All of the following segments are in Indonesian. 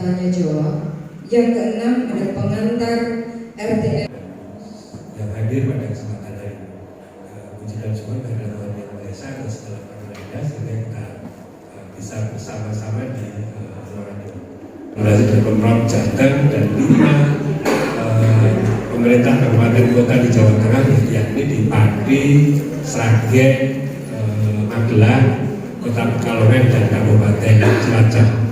tanya jawab. Yang keenam ada pengantar RT yang hadir pada kesempatan hari ini. Puji dan syukur kepada Tuhan Yang Maha Esa atas segala karunia sehingga kita bisa bersama-sama di ruangan ini. Terima dari Pemprov Jateng dan 5 pemerintah kabupaten kota di Jawa Tengah, yakni di Pati, Sragen, Magelang, Kota Pekalongan dan Kabupaten Cilacap.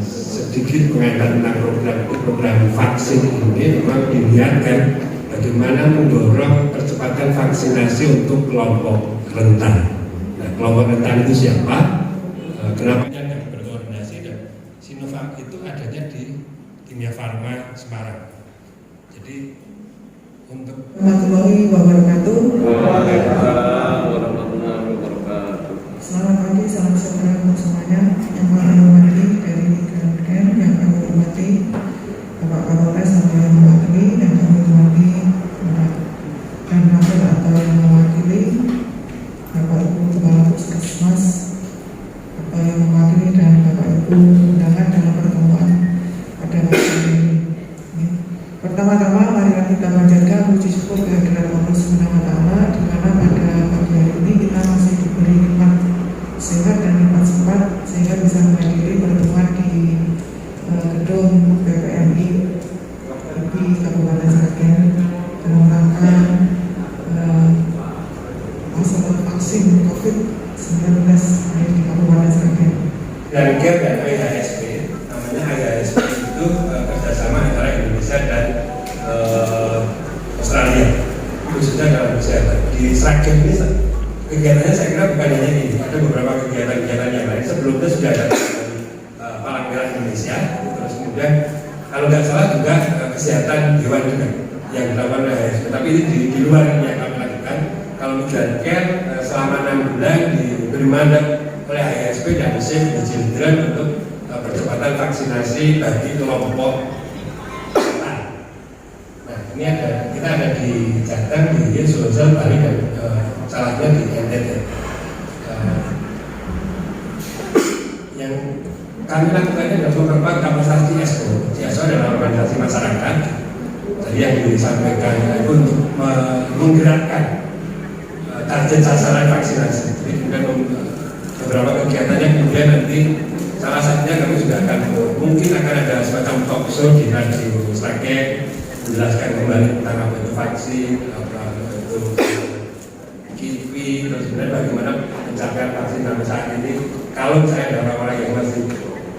Sedikit pengaitan tentang program vaksin ini memang dilihatkan bagaimana mendorong percepatan vaksinasi untuk kelompok rentan. Nah, kelompok rentan itu siapa? Kenapa yang berkoordinasi, dan Sinovac itu adanya di Kimia Farma Semarang. Jadi untuk warahmatullahi wabarakatuh. Selamat pagi, salam sejahtera untuk semuanya. Yang kami hormati dari Kementerian, yang kami hormati Bapak Kapolres atau yang mewakili, dan kami hormati Bapak Kanwil atau yang mewakili Bapak Ibu Kepala Puskesmas atau yang mewakili, dan Bapak Ibu undangan dalam pertemuan pada hari ini. Pertama-tama marilah kita panjatkan puji syukur kehadirat Allah Subhanahu wa Ta'ala, di mana pada pagi hari ini kita masih diberi nikmat sehat dan nikmat sempat sehingga bisa menghadiri pertemuan di gedung BPMI di Kabupaten Sragen dalam rangka masalah vaksin COVID-19 di Kabupaten Sragen. dan GAP dan IHSP, namanya IHSP itu kerjasama antara Indonesia dan Australia, khususnya dalam kesehatan. Di Sragen ini kegiatannya saya kira bukan hanya ini, ada beberapa kegiatan-kegiatan yang lain. Sebelumnya sudah ada Palang Merah Indonesia, terus kemudian kalau nggak salah juga kesehatan hewan juga yang dilakukan oleh IHSP. Tapi ini di luar ini yang kami lakukan. Kalau menjalankan selama 6 bulan diberi mandat oleh IHSP dan Save the Children untuk percepatan vaksinasi bagi kelompok rentan. Nah, ini kita ada di Jateng, di Sulsel, Bali, dan salahnya di NTT. Yang kami lakukan adalah memperkuat kapasitas CSO. CSO adalah organisasi masyarakat. Jadi yang disampaikan itu untuk menggerakkan target sasaran vaksinasi. Jadi kemudian beberapa kegiatannya kemudian nanti salah satunya kami juga mungkin akan ada semacam talk show di Radio Sragen menjelaskan kembali tentang apa itu vaksin, apa itu KIPI, terus kemudian bagaimana pencapaian vaksin sampai saat ini. Kalau misalnya ada orang-orang yang masih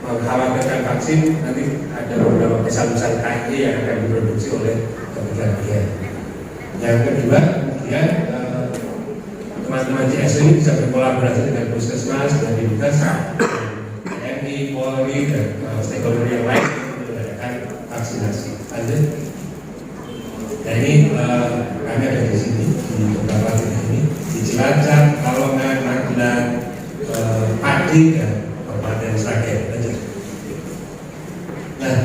mengkhawatirkan vaksin, nanti ada beberapa pesan-pesan KII yang akan diproduksi oleh kementerian. Yang kedua, kemudian teman-teman CSO ini bisa berkolaborasi dengan puskesmas, dengan dinas, TNI, Polri, dan stakeholder yang lain untuk mengadakan vaksinasi. Lanjut. Nah ini kami ada di sini di beberapa titik ini, di Cilacap, Kalongan, Magelang, Pati, dan Kabupaten Sragen. Lanjut. Nah,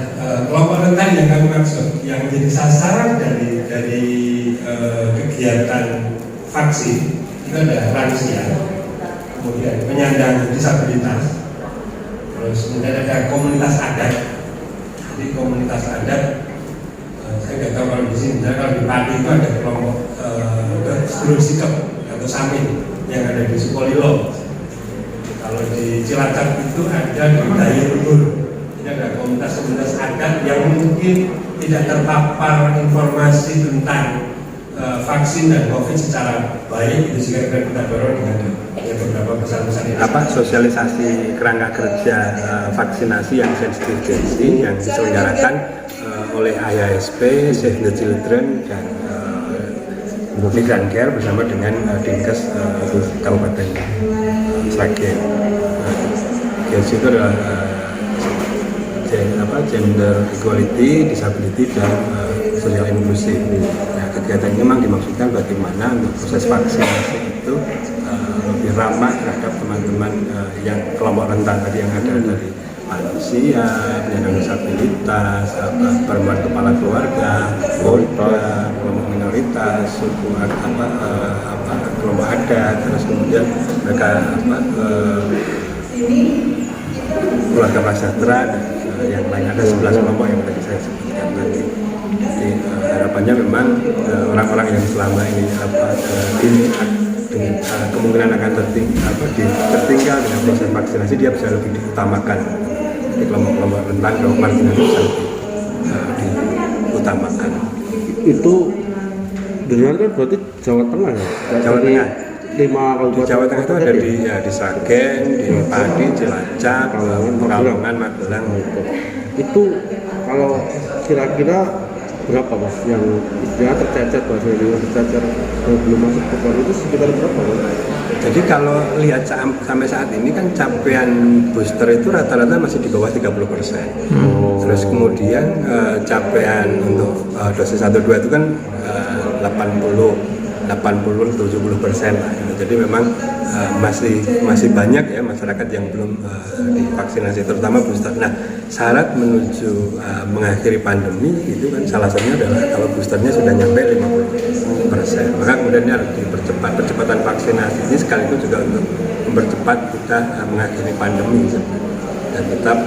kelompok rentan yang kami maksud, yang menjadi sasaran dari kegiatan vaksin itu ada lansia, kemudian penyandang disabilitas, terus kemudian ada komunitas adat. Jadi komunitas adat, saya nggak tahu kalau di sini, misalnya kalau di Pati itu ada kelompok sedulur sikap atau samin yang ada di Sukolilo. Kalau di Cilacap itu ada di Dayuhur. Ini ada komunitas adat yang mungkin tidak terpapar informasi tentang vaksin dan COVID secara baik. Itu juga kita dorong dengan beberapa pesan-pesan ini. Apa sosialisasi kerangka kerja vaksinasi yang sensitif yang diselenggarakan oleh IHSP, Save the Children, dan Migran Care bersama dengan Dinkes Kabupaten Sragen. GSI itu adalah gender equality, disability, dan social inclusive. Nah, kegiatan ini memang dimaksudkan bagaimana untuk proses vaksinasi itu lebih ramah terhadap teman-teman yang kelompok rentan tadi yang ada dari manusia, penyandang disabilitas, perempuan kepala keluarga, kelompok minoritas, suku kelompok adat, terus kemudian mereka keluarga prasejahtera dan yang lain ada 11 kelompok yang tadi saya sebutkan tadi. Jadi harapannya memang orang-orang yang selama ini dengan kemungkinan akan tertinggal dengan proses vaksinasi, dia bisa lebih diutamakan. Di kelompok-kelompok rentan, kelompok marginalisasi bisa lebih diutamakan. Itu dengan kan berarti Jawa Tengah ya? Jawa Tengah. 5 Di kabupaten Jawa Tengah itu ada ya? di Sragen, di Padi, Cilacap, Pekalongan, Magelang. Itu kalau kira-kira berapa Mas yang istilahnya tercecer, bahasa Indonesia tercecer belum masuk ke PON itu sekitar berapa Mas? Jadi kalau lihat sampai saat ini kan capaian booster itu rata-rata masih di bawah 30%. Terus kemudian capaian untuk dosis 1-2 itu kan 80-70% lah gitu. Jadi memang masih banyak ya masyarakat yang belum divaksinasi, terutama booster. Nah, syarat menuju mengakhiri pandemi itu kan salah satunya adalah kalau boosternya sudah nyampe 50%. Maka kemudian harus dipercepat. Percepatan vaksinasi ini sekaligus juga untuk mempercepat kita mengakhiri pandemi dan tetap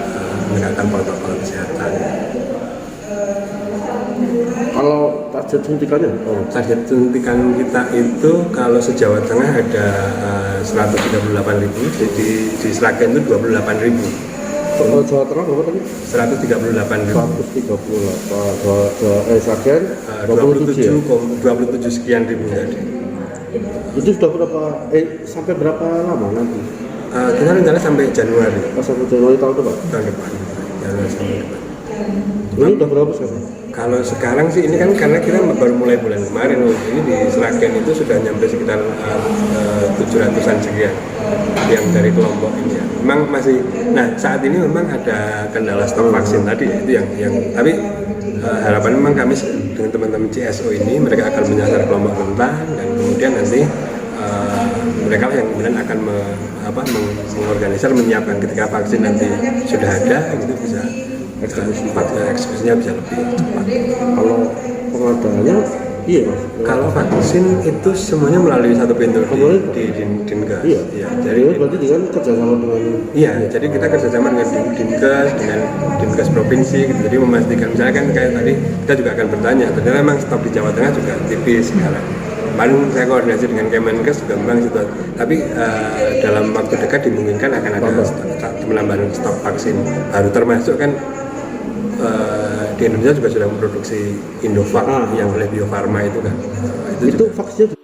menegakkan protokol kesehatan. Kalau target suntikannya? Target suntikan kita itu kalau se-Jawa Tengah ada 138.000, jadi di Sragen itu 28.000. Kalau Jawa Tengah berapa tadi? 138.000. 138. Sragen 27 sekian ribu tadi. Itu sudah berapa? Sampai berapa lama nanti? Kita rencana sampai Januari Sampai Januari tahun depan? tahun depan. Januari sampai depan. Ini udah berapa sekarang? Kalau sekarang sih ini kan karena kita baru mulai bulan kemarin, ini di Sragen itu sudah nyampe sekitar 700-an sekian yang dari kelompok ini ya. Memang masih, nah saat ini memang ada kendala stok vaksin tadi ya, itu yang tapi harapan memang kami dengan teman-teman CSO ini mereka akan menyasar kelompok rentan dan kemudian nanti mereka yang kemudian akan mengorganisir, menyiapkan ketika vaksin nanti sudah ada gitu bisa eksekusinya bisa lebih cepat. Kalau pengadaannya iya Mas? Kalau vaksin itu semuanya melalui satu pintu di Dinkes. Iya. Jadi berarti dengan kerjasama dengan jadi kita kerjasama dengan Dinkes, dengan Dinkes provinsi gitu. Jadi memastikan misalnya kan kayak tadi kita juga akan bertanya, ternyata memang stok di Jawa Tengah juga tipis sekarang. Kemarin saya koordinasi dengan Kemenkes juga memang tapi dalam waktu dekat dimungkinkan akan ada penambahan stok vaksin baru, termasuk kan di Indonesia juga sudah memproduksi Indovac yang oleh Bio Farma itu kan. itu vaksinnya